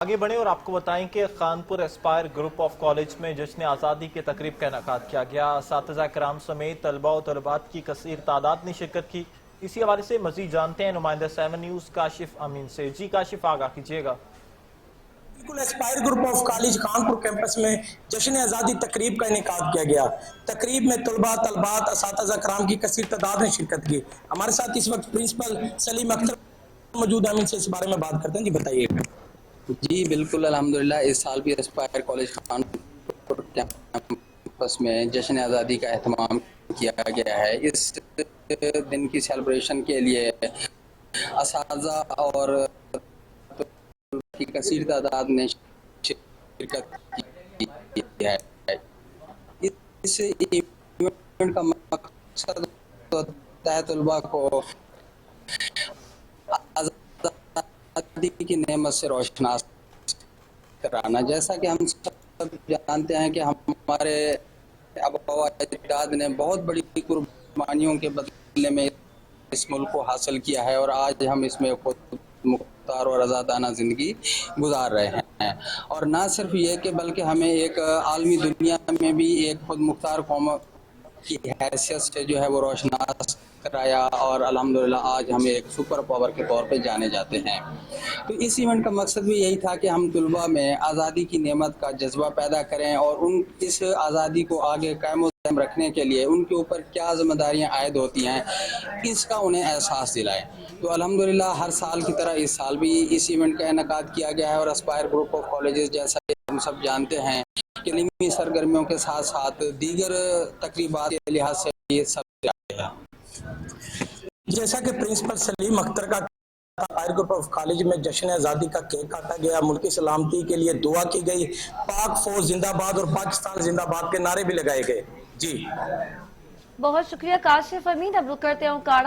आगे बढ़े और आपको बताएं कि Khanpur Aspire group of college में जश्न आज़ादी की तकरीब का इनेकाद किया गया। असातिज़ा कराम समेत तलबा और तलबात की कसीर तादाद ने शिरकत की। इसी हवाले से मजीद जानते हैं नुमाइंदा 7 न्यूज़ काशिफ अमीन से। जी काशिफ, आगाह कीजिएगा। बिल्कुल, Aspire group of college Kanpur campus में जश्न आज़ादी तकरीब का इनेकाद किया गया। तकरीब में तलबा तलबात असातिज़ा कराम की कसीर तादाद ने शिरकत की। हमारे साथ इस वक्त प्रिंसिपल सलीम अख्तर मौजूद हैं, इनसे इस बारे में बात करते हैं। जी बताइए। जी बिल्कुल, अल्हम्दुलिल्लाह इस साल भी एस्पायर कॉलेज कानपुर कैंपस में जश्न आज़ादी का एहतमाम किया गया है। इस दिन की सेलिब्रेशन के लिए असातिज़ा और की कसीर तादाद ने शिरकत की है। इस इवेंट का मकसद होता है तलबा को आज़ादी की नेमत से रोशनास कराना। जैसा कि हम सब जानते हैं कि हमारे आबा अजदाद ने बहुत बड़ी कुर्बानियों के बदले में इस मुल्क को हासिल किया है और आज हम इसमें खुद मुख्तार और आज़ादाना ज़िंदगी गुजार रहे हैं। और ना सिर्फ ये कि बल्कि हमें एक आलमी दुनिया में भी एक खुद मुख्तार कौम की हैसियत से जो है वो रोशनास कराया और अल्हम्दुलिल्लाह आज हम एक सुपर पावर के तौर पे जाने जाते हैं। तो इस इवेंट का मकसद भी यही था कि हम तलबा में आज़ादी की नेमत का जज्बा पैदा करें और उन इस आज़ादी को आगे कायम रखने के लिए उनके ऊपर क्या जिम्मेदारियां आयद होती हैं, इसका उन्हें एहसास दिलाएं। तो अल्हम्दुलिल्लाह हर साल की तरह इस साल भी इस इवेंट का इनेकाद किया गया है और एस्पायर ग्रुप ऑफ कॉलेजेस, जैसा कि हम सब जानते हैं, इल्मी सरगर्मियों के साथ साथ दीगर तकरीबात के लिहाज से ये सब है। जैसा कि प्रिंसिपल सलीम अख्तर का एस्पायर ग्रुप ऑफ कॉलेज में जश्न आज़ादी का केक काटा गया, मुल्क की सलामती के लिए दुआ की गई, पाक फौज जिंदाबाद और पाकिस्तान जिंदाबाद के नारे भी लगाए गए। जी बहुत शुक्रिया काशिफ अमीन। अब रुक करते हैं ओकाड़ा।